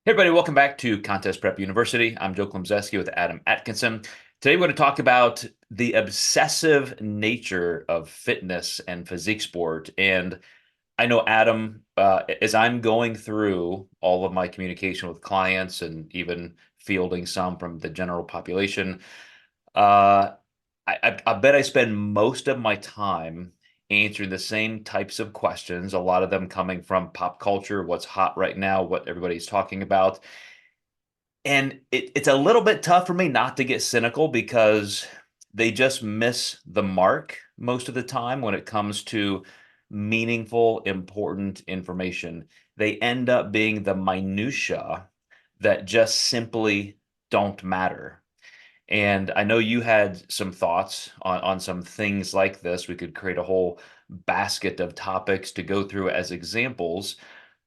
Hey everybody, welcome back to Contest Prep University. I'm Joe Klemczewski with Adam Atkinson. Today we're going to talk about the obsessive nature of fitness and physique sport. And I know Adam, as I'm going through all of my communication with clients and even fielding some from the general population, uh, I bet I spend most of my time answering the same types of questions, a lot of them coming from pop culture, what's hot right now, what everybody's talking about. And it's a little bit tough for me not to get cynical because they just miss the mark most of the time when it comes to meaningful, important information. They end up being the minutia that just simply don't matter. And I know you had some thoughts on some things like this. We could create a whole basket of topics to go through as examples.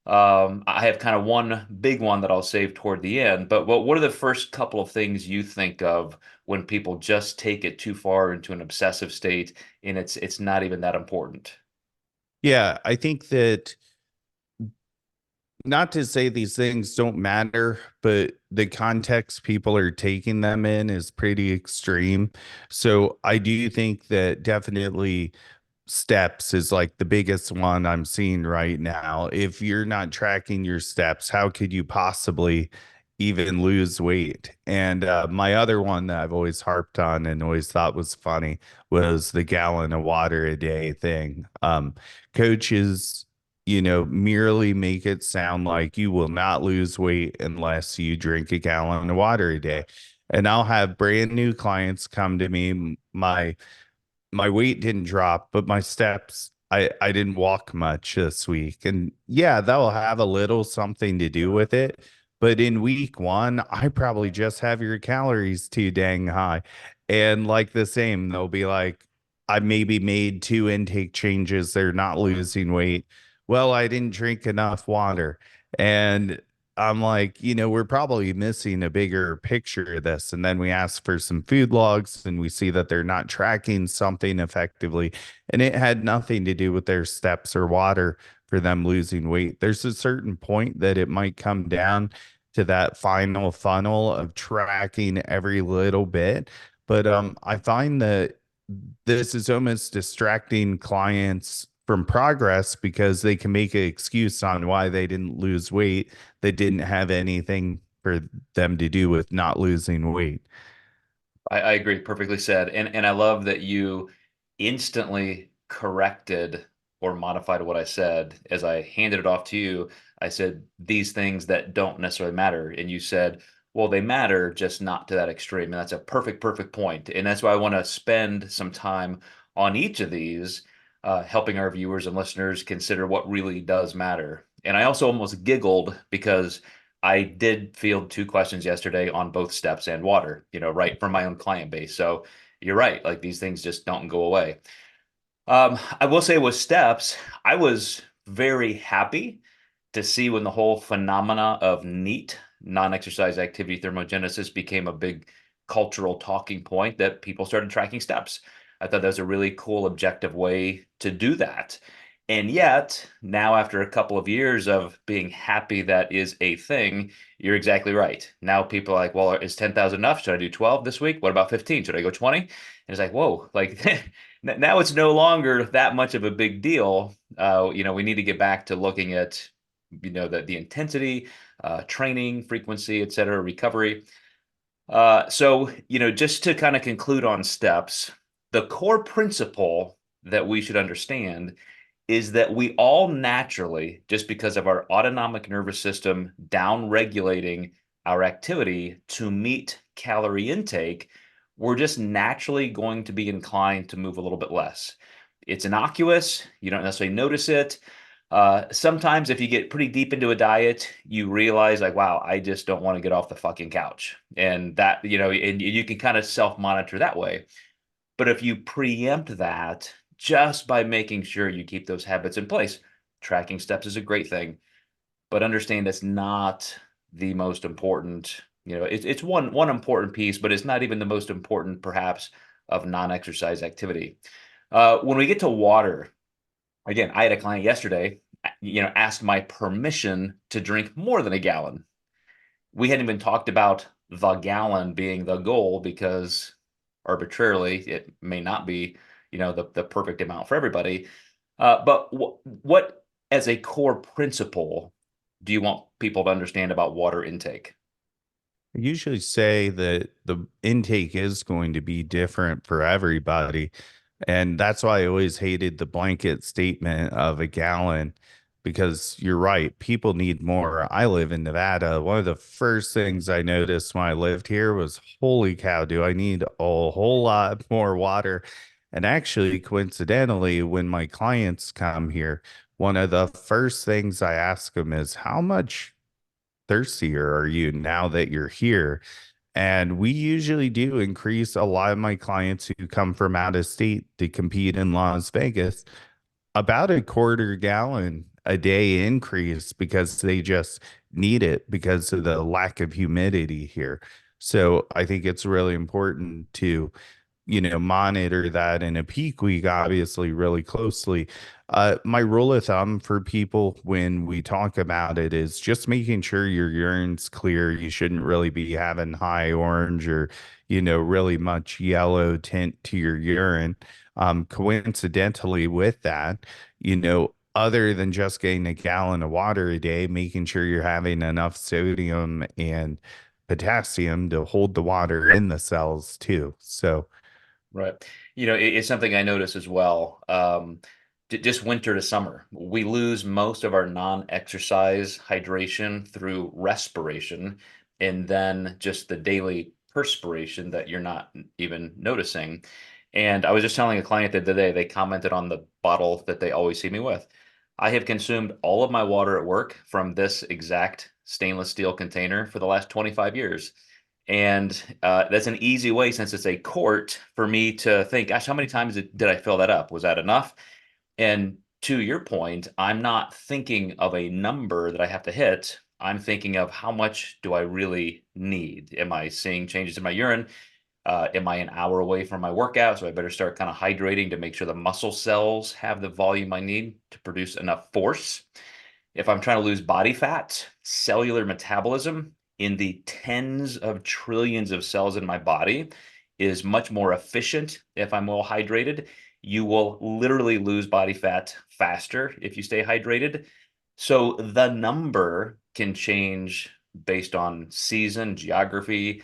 I have kind of one big one that I'll save toward the end, but what are the first couple of things you think of when people just take it too far into an obsessive state and it's not even that important? Yeah, I think that not to say these things don't matter, but the context people are taking them in is pretty extreme. So I do think that definitely steps is like the biggest one I'm seeing right now. If you're not tracking your steps, how could you possibly even lose weight? And my other one that I've always harped on and always thought was funny was the gallon of water a day thing. Coaches, merely make it sound like you will not lose weight unless you drink a gallon of water a day. And I'll have brand new clients come to me. My weight didn't drop, but my steps, I didn't walk much this week. And yeah, that'll have a little something to do with it. But in week one, I probably just have your calories too dang high. And like the same, they'll be like, I maybe made two intake changes. They're not losing weight. Well, I didn't drink enough water. And I'm like, we're probably missing a bigger picture of this. And then we ask for some food logs and we see that they're not tracking something effectively. And it had nothing to do with their steps or water for them losing weight. There's a certain point that it might come down to that final funnel of tracking every little bit. But I find that this is almost distracting clients from progress because they can make an excuse on why they didn't lose weight that didn't have anything for them to do with not losing weight. I agree, perfectly said. And I love that you instantly corrected or modified what I said as I handed it off to you. I said these things that don't necessarily matter. And you said, well, they matter, just not to that extreme. And that's a perfect point. And that's why I want to spend some time on each of these, helping our viewers and listeners consider what really does matter. And I also almost giggled because I did field two questions yesterday on both steps and water, right from my own client base. So you're right. Like these things just don't go away. I will say with steps, I was very happy to see when the whole phenomena of NEAT, non-exercise activity thermogenesis, became a big cultural talking point that people started tracking steps. I thought that was a really cool, objective way to do that. And yet, now after a couple of years of being happy that is a thing, you're exactly right. Now people are like, well, is 10,000 enough? Should I do 12 this week? What about 15? Should I go 20? And it's like, whoa, like now it's no longer that much of a big deal. We need to get back to looking at, the intensity, training, frequency, et cetera, recovery. So, just to kind of conclude on steps, the core principle that we should understand is that we all naturally, just because of our autonomic nervous system down regulating our activity to meet calorie intake, we're just naturally going to be inclined to move a little bit less. It's innocuous, you don't necessarily notice it. Sometimes, if you get pretty deep into a diet, you realize, like, wow, I just don't want to get off the fucking couch. And that, and you can kind of self monitor that way. But if you preempt that just by making sure you keep those habits in place, tracking steps is a great thing, but understand it's not the most important. It's one important piece, but it's not even the most important, perhaps, of non-exercise activity. When we get to water, again, I had a client yesterday, asked my permission to drink more than a gallon. we hadn't even talked about the gallon being the goal because arbitrarily it may not be, the perfect amount for everybody. But what, as a core principle, do you want people to understand about water intake? I usually say that the intake is going to be different for everybody. And that's why I always hated the blanket statement of a gallon, because you're right, people need more. I live in Nevada. One of the first things I noticed when I lived here was, holy cow, do I need a whole lot more water? And actually, coincidentally, when my clients come here, one of the first things I ask them is, how much thirstier are you now that you're here? And we usually do increase a lot of my clients who come from out of state to compete in Las Vegas about a quarter gallon a day increase, because they just need it because of the lack of humidity here. So I think it's really important to monitor that in a peak week, obviously, really closely. My rule of thumb for people when we talk about it is just making sure your urine's clear. You shouldn't really be having high orange or, really much yellow tint to your urine. Coincidentally with that, other than just getting a gallon of water a day, making sure you're having enough sodium and potassium to hold the water in the cells too. So, Right. It's something I notice as well. Just winter to summer, we lose most of our non-exercise hydration through respiration, and then just the daily perspiration that you're not even noticing. And I was just telling a client the other day, they commented on the bottle that they always see me with. I have consumed all of my water at work from this exact stainless steel container for the last 25 years. And that's an easy way, since it's a quart, for me to think, gosh, how many times did I fill that up? Was that enough? And to your point, I'm not thinking of a number that I have to hit. I'm thinking of, how much do I really need? Am I seeing changes in my urine? Am I an hour away from my workout? So I better start kind of hydrating to make sure the muscle cells have the volume I need to produce enough force. If I'm trying to lose body fat, cellular metabolism in the tens of trillions of cells in my body is much more efficient if I'm well hydrated. You will literally lose body fat faster if you stay hydrated. So the number can change based on season, geography,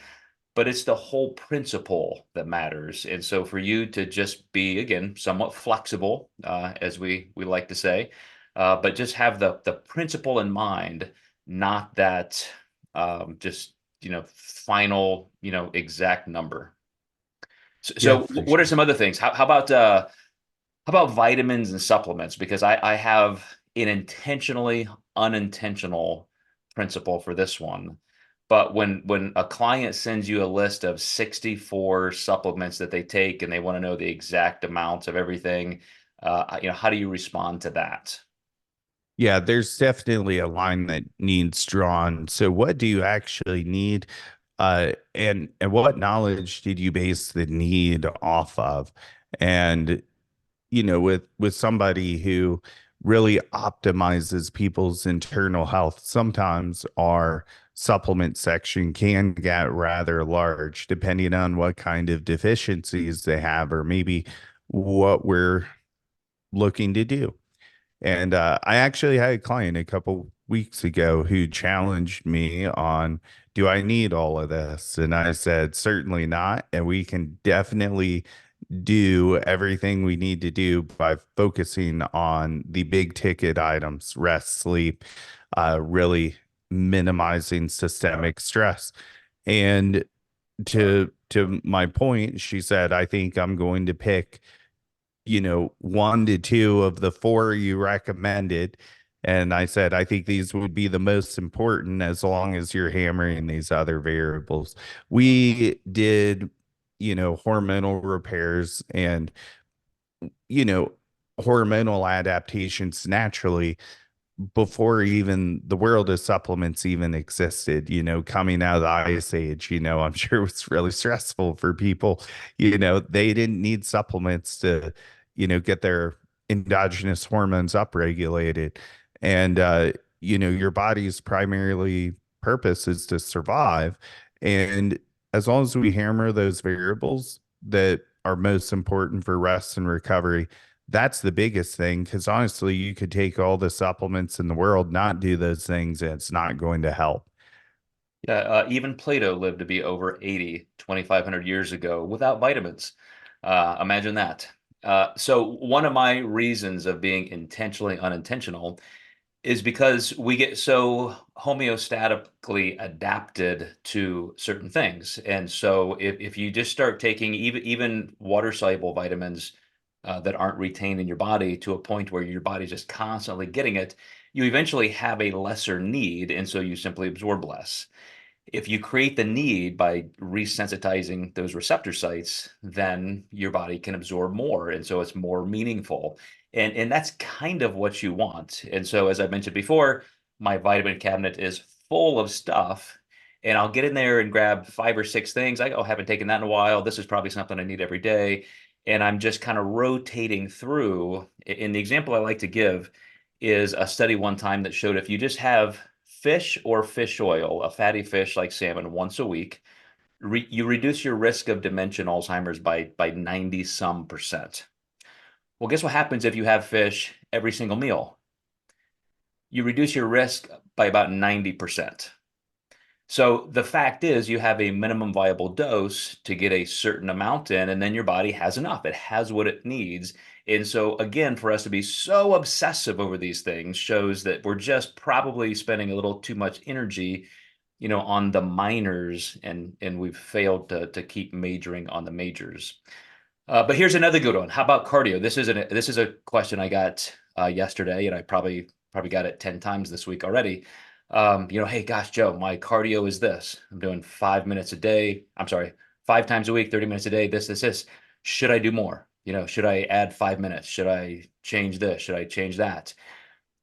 but it's the whole principle that matters. And so for you to just be, again, somewhat flexible, as we like to say, but just have the principle in mind, not that just final exact number. So, yeah, so for what are sure. some other things? How about vitamins and supplements? Because I have an intentionally unintentional principle for this one. But when a client sends you a list of 64 supplements that they take and they want to know the exact amounts of everything, how do you respond to that? Yeah, there's definitely a line that needs drawn. So what do you actually need? And what knowledge did you base the need off of? And with somebody who really optimizes people's internal health, sometimes our supplement section can get rather large depending on what kind of deficiencies they have, or maybe what we're looking to do. And I actually had a client a couple weeks ago who challenged me on, do I need all of this? And I said, certainly not. And we can definitely do everything we need to do by focusing on the big ticket items: rest, sleep, really minimizing systemic stress. And to my point, she said, I think I'm going to pick, one to two of the four you recommended. And I said, I think these would be the most important as long as you're hammering these other variables. We did, hormonal repairs and, you know, hormonal adaptations naturally before even the world of supplements even existed. Coming out of the ice age, I'm sure it was really stressful for people. They didn't need supplements to, get their endogenous hormones upregulated. And your body's primarily purpose is to survive. And as long as we hammer those variables that are most important for rest and recovery, that's the biggest thing. Because honestly, you could take all the supplements in the world, not do those things, and it's not going to help. Yeah, even Plato lived to be over 80, 2,500 years ago without vitamins. Imagine that. So one of my reasons of being intentionally unintentional is because we get so homeostatically adapted to certain things. And so if you just start taking even water soluble vitamins that aren't retained in your body to a point where your body's just constantly getting it, you eventually have a lesser need. And so you simply absorb less. If you create the need by resensitizing those receptor sites, then your body can absorb more. And so it's more meaningful. And that's kind of what you want. And so, as I mentioned before, my vitamin cabinet is full of stuff. And I'll get in there and grab 5 or 6 things. I go, oh, haven't taken that in a while. This is probably something I need every day. And I'm just kind of rotating through. And the example I like to give is a study one time that showed if you just have fish or fish oil, a fatty fish like salmon, once a week, you reduce your risk of dementia and Alzheimer's by 90 some percent. Well, guess what happens if you have fish every single meal? You reduce your risk by about 90%. So the fact is, you have a minimum viable dose to get a certain amount in, and then your body has enough. It has what it needs. And so, again, for us to be so obsessive over these things shows that we're just probably spending a little too much energy, on the minors, and we've failed to keep majoring on the majors. But here's another good one. How about cardio? This is a question I got yesterday, and I probably got it 10 times this week already. Hey, gosh, Joe, my cardio is this. I'm doing 5 minutes a day. I'm sorry, 5 times a week, 30 minutes a day, this. Should I do more? Should I add 5 minutes? Should I change this? Should I change that?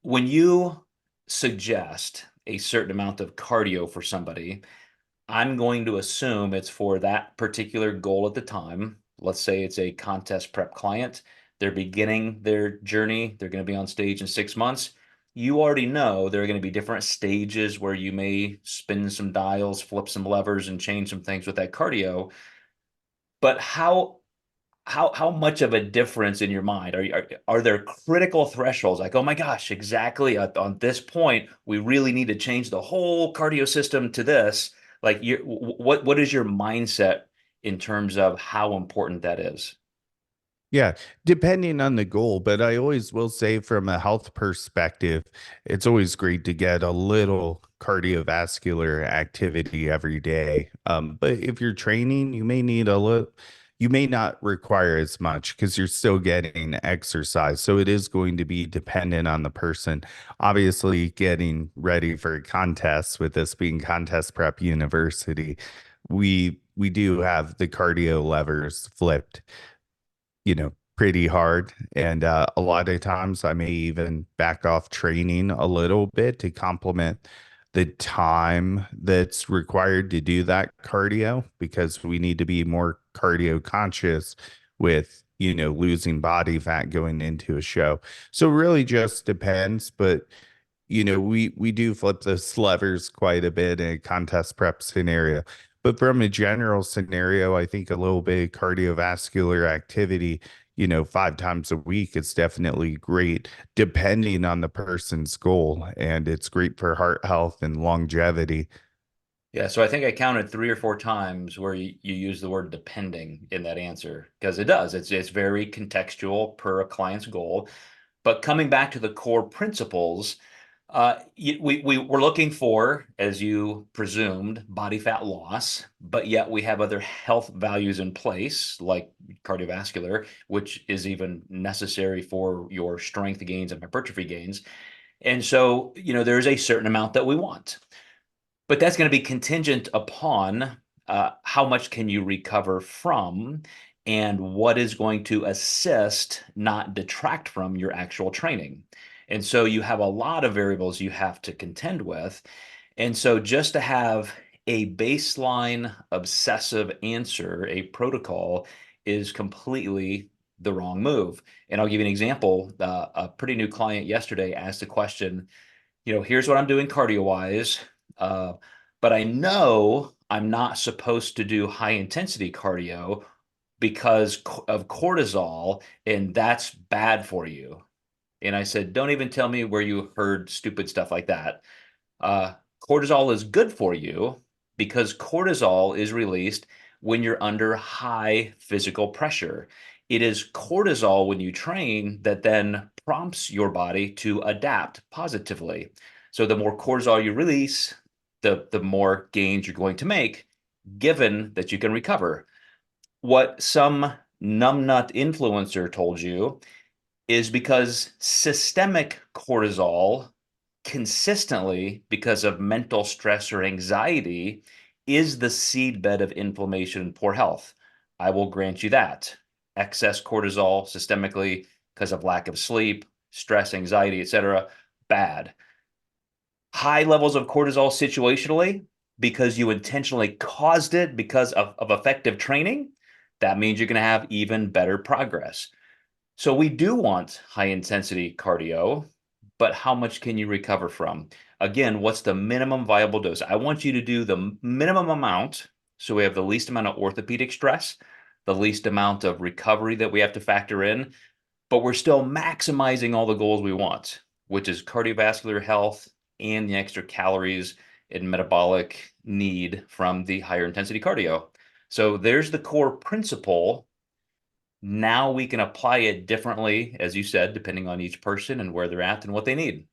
When you suggest a certain amount of cardio for somebody, I'm going to assume it's for that particular goal at the time. Let's say it's a contest prep client. They're beginning their journey. They're going to be on stage in 6 months. You already know there are going to be different stages where you may spin some dials, flip some levers, and change some things with that cardio. But how much of a difference in your mind are there critical thresholds like, oh my gosh, exactly on this point we really need to change the whole cardio system to this? Like, what is your mindset in terms of how important that is? Yeah, depending on the goal, but I always will say from a health perspective, it's always great to get a little cardiovascular activity every day. But if you're training, you may need a little, you may not require as much because you're still getting exercise. So it is going to be dependent on the person. Obviously, getting ready for a contest with this being Contest Prep University, we do have the cardio levers flipped, pretty hard. And a lot of times I may even back off training a little bit to complement the time that's required to do that cardio because we need to be more cardio conscious with, losing body fat going into a show. So it really just depends, but we do flip those levers quite a bit in a contest prep scenario. But from a general scenario, I think a little bit of cardiovascular activity, 5 times a week is definitely great, depending on the person's goal. And it's great for heart health and longevity. Yeah, so I think I counted 3 or 4 times where you use the word depending in that answer because it does. It's very contextual per a client's goal. But coming back to the core principles, we're looking for, as you presumed, body fat loss, but yet we have other health values in place, like cardiovascular, which is even necessary for your strength gains and hypertrophy gains. And so, there's a certain amount that we want, but that's going to be contingent upon how much can you recover from and what is going to assist, not detract from your actual training. And so you have a lot of variables you have to contend with. And so just to have a baseline obsessive answer, a protocol, is completely the wrong move. And I'll give you an example. A pretty new client yesterday asked a question, here's what I'm doing cardio wise. Uh, but I know I'm not supposed to do high intensity cardio because of cortisol, and that's bad for you. And I said, don't even tell me where you heard stupid stuff like that. Uh, Cortisol is good for you because cortisol is released when you're under high physical pressure. It is cortisol when you train that then prompts your body to adapt positively. So the more cortisol you release, the more gains you're going to make, given that you can recover. What some numbnut influencer told you is because systemic cortisol consistently, because of mental stress or anxiety, is the seedbed of inflammation and poor health. I will grant you that. Excess cortisol systemically because of lack of sleep, stress, anxiety, etc., bad. High levels of cortisol situationally because you intentionally caused it because of effective training, that means you're going to have even better progress. So we do want high intensity cardio, but how much can you recover from? Again, what's the minimum viable dose? I want you to do the minimum amount so we have the least amount of orthopedic stress, the least amount of recovery that we have to factor in, but we're still maximizing all the goals we want, which is cardiovascular health and the extra calories and metabolic need from the higher intensity cardio. So there's the core principle. Now we can apply it differently, as you said, depending on each person and where they're at and what they need.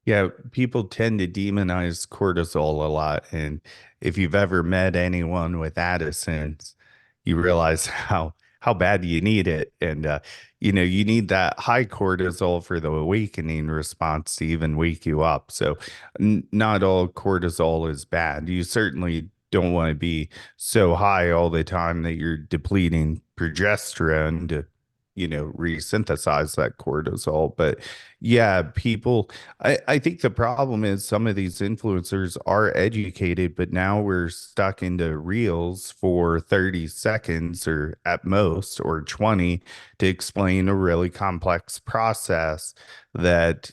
Yeah, people tend to demonize cortisol a lot. And if you've ever met anyone with Addison's, you realize how bad you need it. And you need that high cortisol for the awakening response to even wake you up. So not all cortisol is bad. You certainly don't want to be so high all the time that you're depleting progesterone to, resynthesize that cortisol. But yeah, I think the problem is some of these influencers are educated, but now we're stuck into reels for 30 seconds or at most or 20 to explain a really complex process that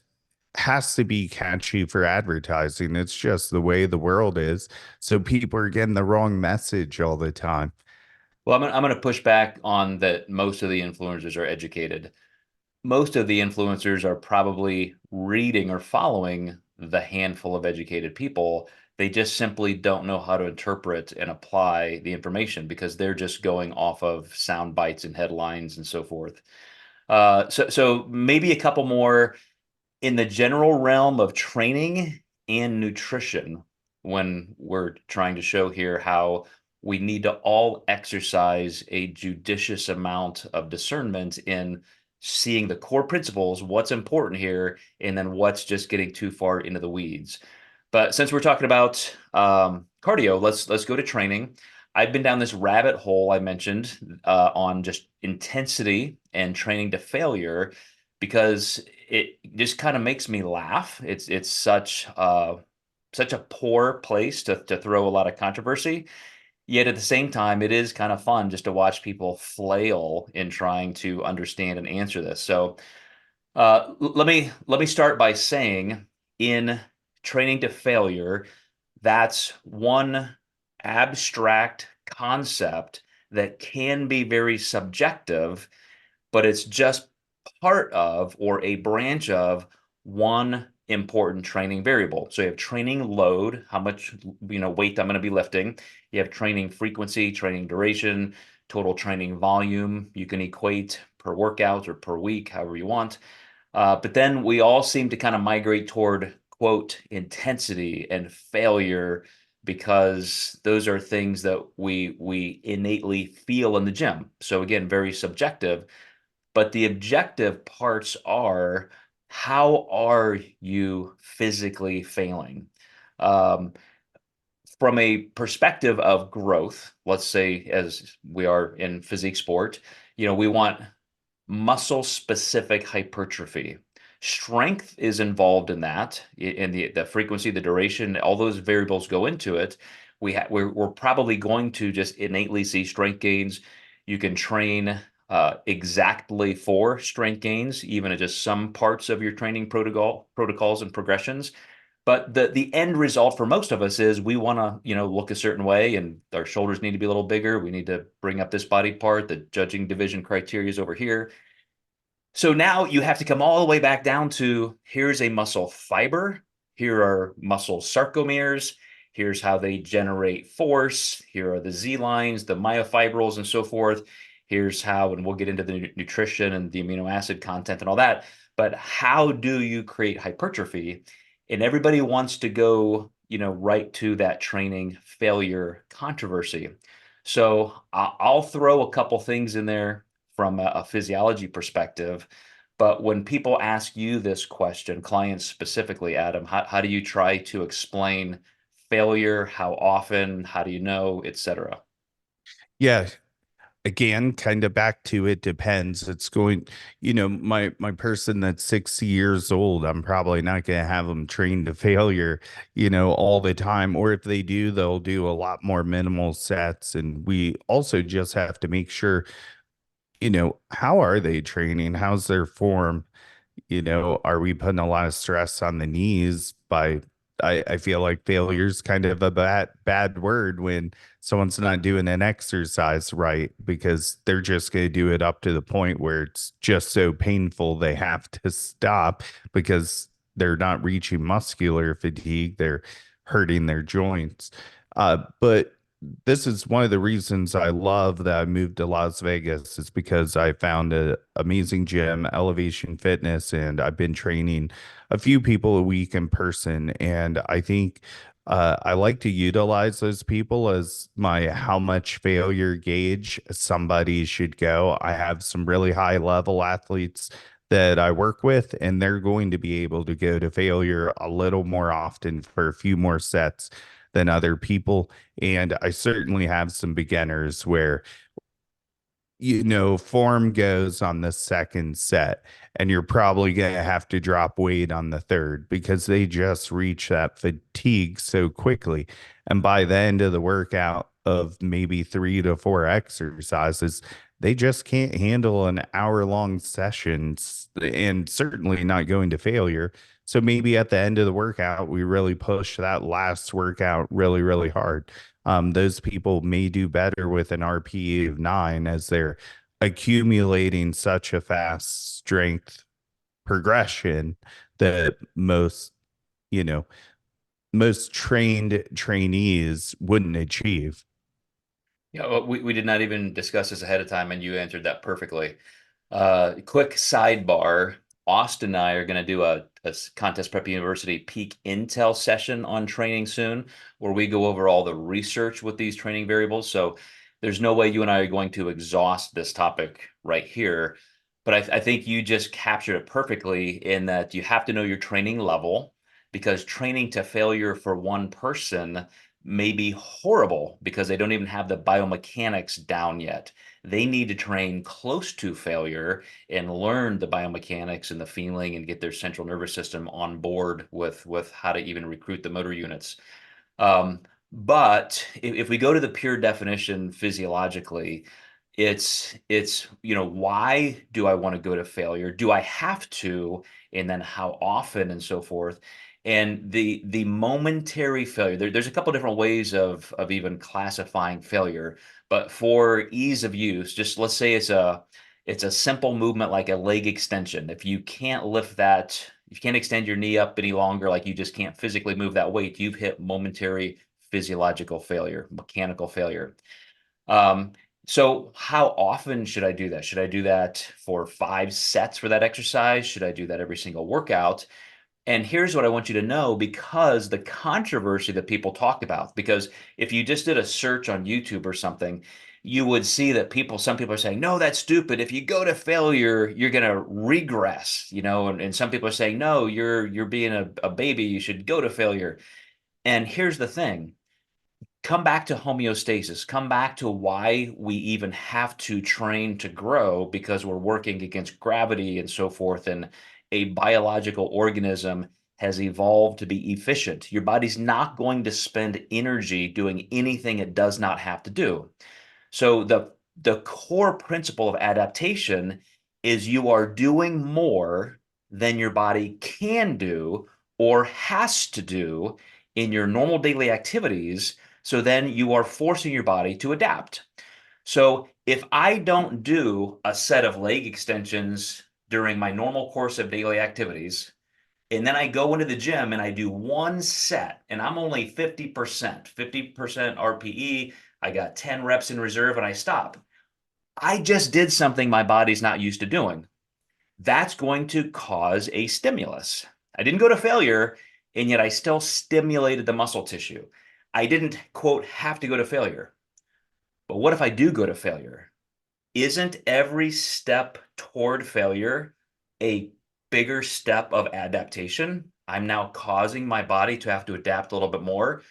has to be catchy for advertising. It's just the way the world is. So people are getting the wrong message all the time. Well, I'm going to push back on that most of the influencers are educated. Most of the influencers are probably reading or following the handful of educated people. They just simply don't know how to interpret and apply the information because they're just going off of sound bites and headlines and so forth. So maybe a couple more in the general realm of training and nutrition when we're trying to show here how we need to all exercise a judicious amount of discernment in seeing the core principles, what's important here, and then what's just getting too far into the weeds. But since we're talking about cardio, let's go to training. I've been down this rabbit hole I mentioned on just intensity and training to failure because it just kind of makes me laugh. It's such a poor place to throw a lot of controversy. Yet at the same time, it is kind of fun just to watch people flail in trying to understand and answer this. So let me start by saying in training to failure, that's one abstract concept that can be very subjective, but it's just part of or a branch of one important training variable. So you have training load, how much weight I'm going to be lifting. You have training frequency, training duration, total training volume. You can equate per workout or per week, however you want. But then we all seem to kind of migrate toward quote intensity and failure because those are things that we innately feel in the gym. So again, very subjective, but the objective parts are how are you physically failing? Um, from a perspective of growth, let's say as we are in physique sport, we want muscle specific hypertrophy. Strength is involved in that, in the frequency, the duration, all those variables go into it. We're probably going to just innately see strength gains. You can train exactly for strength gains, even at just some parts of your training protocols and progressions. But the end result for most of us is we want to, look a certain way, and our shoulders need to be a little bigger. We need to bring up this body part. The judging division criteria is over here. So now you have to come all the way back down to, here's a muscle fiber. Here are muscle sarcomeres. Here's how they generate force. Here are the Z lines, the myofibrils, and so forth. Here's how, and we'll get into the nutrition and the amino acid content and all that. But how do you create hypertrophy? And everybody wants to go, right to that training failure controversy. So I'll throw a couple things in there from a physiology perspective. But when people ask you this question, clients specifically, Adam, how do you try to explain failure? How often? How do you know, et cetera? Yeah, again, kind of back to it depends. It's going, my person that's 60 years old, I'm probably not going to have them trained to failure, all the time. Or if they do, they'll do a lot more minimal sets. And we also just have to make sure, how are they training? How's their form? Are we putting a lot of stress on the knees by I feel like failure is kind of a bad word when someone's not doing an exercise right because they're just going to do it up to the point where it's just so painful they have to stop because they're not reaching muscular fatigue, they're hurting their joints. But this is one of the reasons I love that I moved to Las Vegas is because I found an amazing gym, Elevation Fitness, and I've been training a few people a week in person. And I think I like to utilize those people as my how much failure gauge somebody should go. I have some really high level athletes that I work with, and they're going to be able to go to failure a little more often for a few more sets than other people. And I certainly have some beginners where, form goes on the second set, and you're probably going to have to drop weight on the third because they just reach that fatigue so quickly. And by the end of the workout of maybe 3 to 4 exercises, they just can't handle an hour-long sessions and certainly not going to failure. So maybe at the end of the workout, we really push that last workout really, really hard. Those people may do better with an RPE of 9 as they're accumulating such a fast strength progression that you know, most trained trainees wouldn't achieve. Yeah, well, we did not even discuss this ahead of time, and you answered that perfectly. Quick sidebar. Austin and I are going to do a Contest Prep University Peak Intel session on training soon, where we go over all the research with these training variables. So there's no way you and I are going to exhaust this topic right here. But I think you just captured it perfectly in that you have to know your training level, because training to failure for one person may be horrible because they don't even have the biomechanics down yet. They need to train close to failure and learn the biomechanics and the feeling and get their central nervous system on board with how to even recruit the motor units. But if we go to the pure definition physiologically, it's why do I want to go to failure? Do I have to? And then how often and so forth. And the momentary failure, there's a couple different ways of even classifying failure, but for ease of use, just let's say it's a simple movement like a leg extension. If you can't lift that, if you can't extend your knee up any longer, like you just can't physically move that weight, you've hit momentary physiological failure, mechanical failure. Um, so how often should I do that? Should I do that for 5 sets for that exercise? Should I do that every single workout? And here's what I want you to know, because the controversy that people talk about, because if you just did a search on YouTube or something, you would see that some people are saying, no, that's stupid. If you go to failure, you're going to regress, and some people are saying, no, you're being a baby. You should go to failure. And here's the thing. Come back to homeostasis. Come back to why we even have to train to grow, because we're working against gravity and so forth. And a biological organism has evolved to be efficient. Your body's not going to spend energy doing anything it does not have to do. So the core principle of adaptation is you are doing more than your body can do, or has to do in your normal daily activities. So then you are forcing your body to adapt. So if I don't do a set of leg extensions during my normal course of daily activities, and then I go into the gym and I do one set and I'm only 50% RPE, I got 10 reps in reserve and I stop. I just did something my body's not used to doing. That's going to cause a stimulus. I didn't go to failure, and yet I still stimulated the muscle tissue. I didn't, quote, have to go to failure. But what if I do go to failure? Isn't every step toward failure a bigger step of adaptation? I'm now causing my body to have to adapt a little bit more.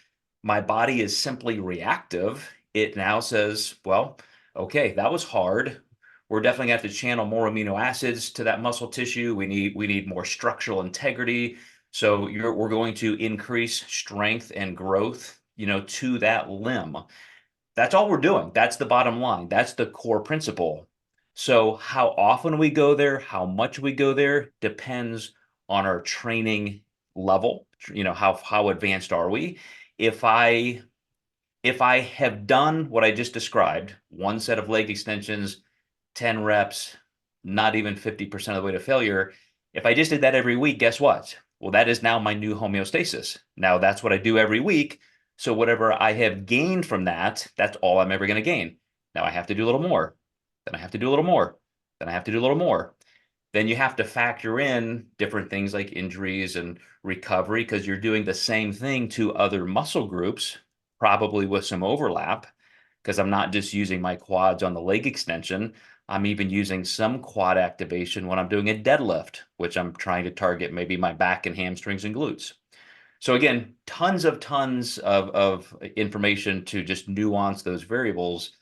My body is simply reactive. It now says, well, okay, that was hard. We're definitely going to have to channel more amino acids to that muscle tissue. We need more structural integrity. So we're going to increase strength and growth, to that limb. That's all we're doing. That's the bottom line. That's the core principle. So how often we go there, how much we go there depends on our training level. How advanced are we? If I if I have done what I just described, one set of leg extensions, 10 reps, not even 50% of the way to failure, if I just did that every week, guess what? Well, that is now my new homeostasis. Now that's what I do every week. So whatever I have gained from that, that's all I'm ever going to gain. Now I have to do a little more. Then I have to do a little more. Then I have to do a little more. Then you have to factor in different things like injuries and recovery because you're doing the same thing to other muscle groups, probably with some overlap, because I'm not just using my quads on the leg extension. I'm even using some quad activation when I'm doing a deadlift, which I'm trying to target maybe my back and hamstrings and glutes. So again, tons of information to just nuance those variables.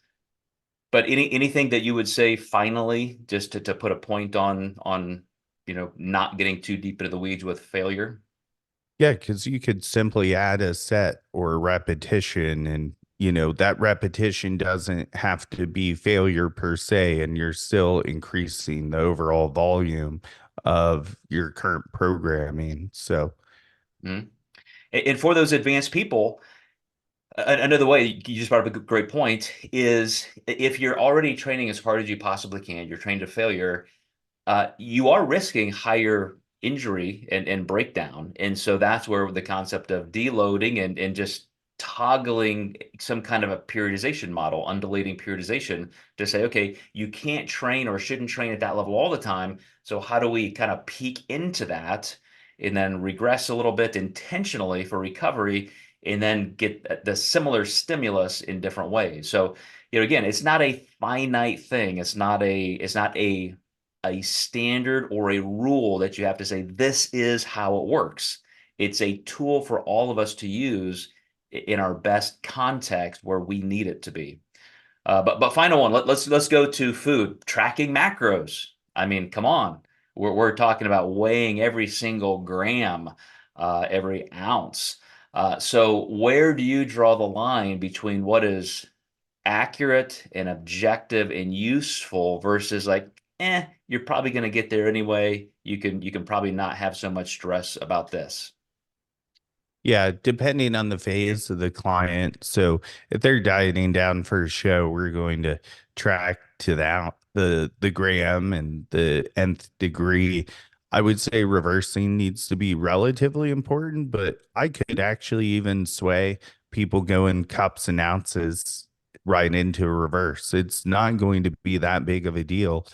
But anything that you would say finally, just to put a point on not getting too deep into the weeds with failure? Yeah, because you could simply add a set or a repetition, and that repetition doesn't have to be failure per se, and you're still increasing the overall volume of your current programming. So, Mhm. And for those advanced people, another way you just brought up a great point is if you're already training as hard as you possibly can, you're trained to failure, you are risking higher injury and breakdown. And so that's where the concept of deloading and just toggling some kind of a periodization model, undulating periodization to say, okay, you can't train or shouldn't train at that level all the time. So how do we kind of peak into that and then regress a little bit intentionally for recovery and then get the similar stimulus in different ways? So, again, it's not a finite thing. It's not a standard or a rule that you have to say, this is how it works. It's a tool for all of us to use in our best context where we need it to be. But final one, let's go to food. Tracking macros. I mean, come on. We're talking about weighing every single gram, every ounce. So where do you draw the line between what is accurate and objective and useful versus like, you're probably going to get there anyway. You can probably not have so much stress about this. yeah, depending on the phase of the client. So if they're dieting down for a show, we're going to track to the gram and the nth degree. I would say reversing needs to be relatively important, but I could actually even sway people going cups and ounces right into a reverse. It's not going to be that big of a deal.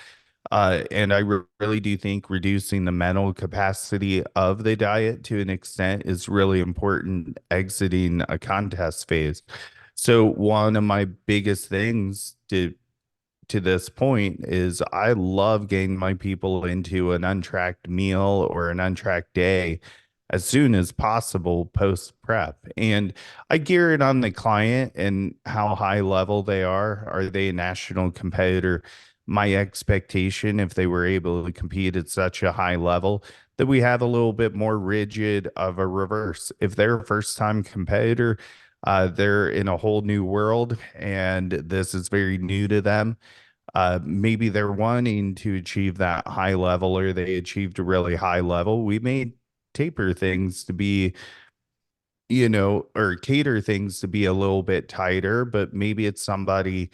And I really do think reducing the mental capacity of the diet to an extent is really important exiting a contest phase. So one of my biggest things to this point is I love getting my people into an untracked meal or an untracked day as soon as possible post prep. And I gear it on the client and how high level they are. Are they a national competitor? My expectation, if they were able to compete at such a high level, that we have a little bit more rigid of a reverse. If they're a first time competitor, they're in a whole new world and this is very new to them. Maybe they're wanting to achieve that high level or they achieved a really high level. We may taper things to be, or cater things to be a little bit tighter, but maybe it's somebody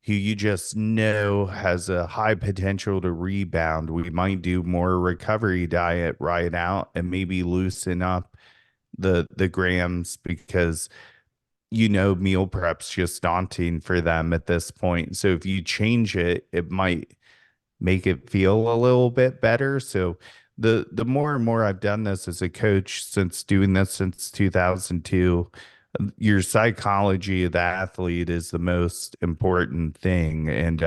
who you just know has a high potential to rebound. We might do more recovery diet right out and maybe loosen up the grams because meal prep's just daunting for them at this point. So if you change it, it might make it feel a little bit better. So the more and more I've done this as a coach, since doing this since 2002, your psychology of the athlete is the most important thing. And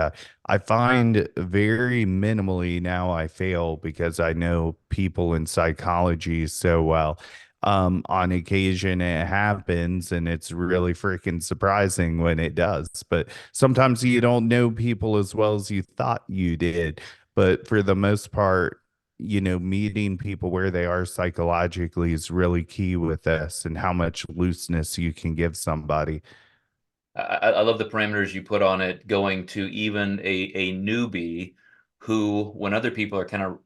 I find very minimally now I fail because I know people in psychology so well. On occasion it happens and it's really freaking surprising when it does. But sometimes you don't know people as well as you thought you did. But for the most part, meeting people where they are psychologically is really key with this and how much looseness you can give somebody. I love the parameters you put on it, going to even a newbie who, when other people are kind of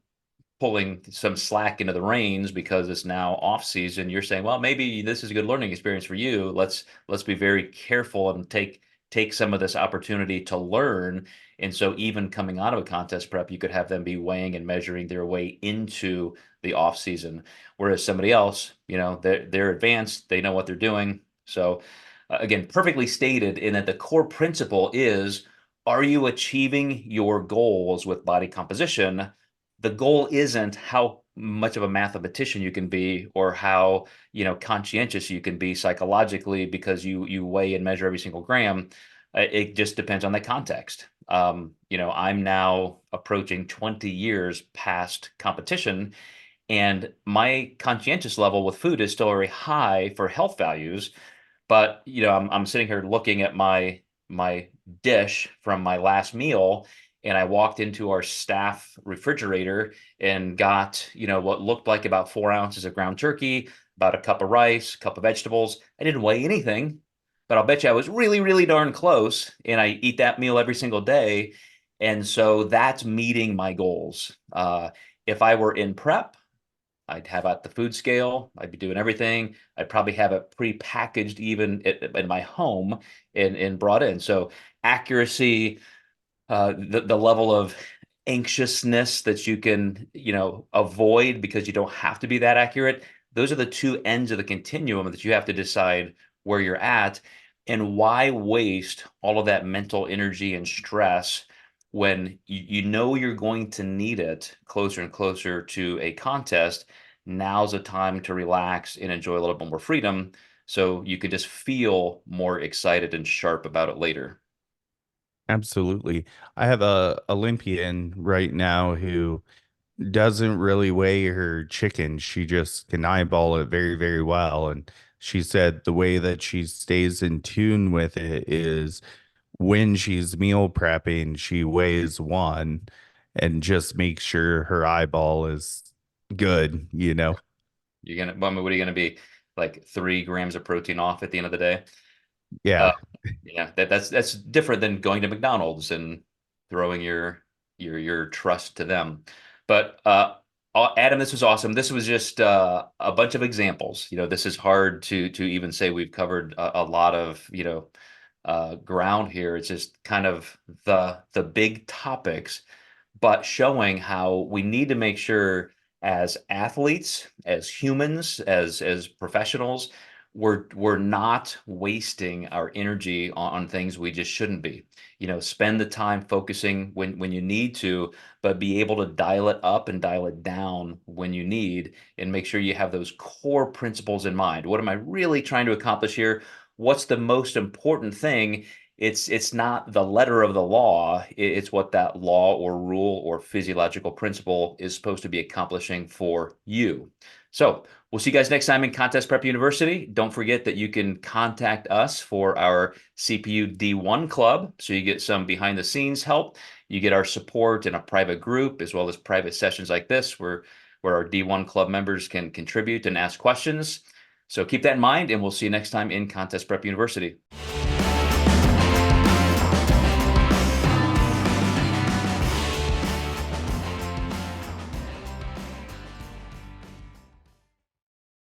pulling some slack into the reins because it's now off season, you're saying, well, maybe this is a good learning experience for you. Let's be very careful and take some of this opportunity to learn. And so even coming out of a contest prep, you could have them be weighing and measuring their way into the off season. Whereas somebody else, they're advanced, they know what they're doing. So again, perfectly stated in that the core principle is, are you achieving your goals with body composition? The goal isn't how much of a mathematician you can be or how conscientious you can be psychologically because you weigh and measure every single gram. It just depends on the context. I'm now approaching 20 years past competition, and my conscientious level with food is still very high for health values. But I'm sitting here looking at my dish from my last meal, and I walked into our staff refrigerator and got what looked like about 4 ounces of ground turkey, about a cup of rice, a cup of vegetables. I didn't weigh anything, but I'll bet you I was really, really darn close. And I eat that meal every single day, and so that's meeting my goals. If I were in prep, I'd have out the food scale. I'd be doing everything. I'd probably have it pre-packaged even in my home and brought in. So accuracy, the level of anxiousness that you can, avoid because you don't have to be that accurate. Those are the two ends of the continuum that you have to decide where you're at, and why waste all of that mental energy and stress when you know you're going to need it closer and closer to a contest. Now's the time to relax and enjoy a little bit more freedom so you can just feel more excited and sharp about it later. Absolutely. I have a Olympian right now who doesn't really weigh her chicken. She just can eyeball it very, very well. And she said the way that she stays in tune with it is when she's meal prepping, she weighs one and just makes sure her eyeball is good. Well, I mean, what are you gonna be, like 3 grams of protein off at the end of the day? Uh, Yeah, yeah, that's different than going to McDonald's and throwing your trust to them. But Adam, this was awesome. This was just a bunch of examples. This is hard to even say we've covered a lot of ground here. It's just kind of the big topics, but showing how we need to make sure as athletes, as humans, as professionals, we're not wasting our energy on things we just shouldn't be. Spend the time focusing when you need to, but be able to dial it up and dial it down when you need, and make sure you have those core principles in mind. What am I really trying to accomplish here? What's the most important thing? It's not the letter of the law. It's what that law or rule or physiological principle is supposed to be accomplishing for you. So we'll see you guys next time in Contest Prep University. Don't forget that you can contact us for our CPU D1 club, so you get some behind the scenes help. You get our support in a private group, as well as private sessions like this where our D1 club members can contribute and ask questions. So keep that in mind, and we'll see you next time in Contest Prep University.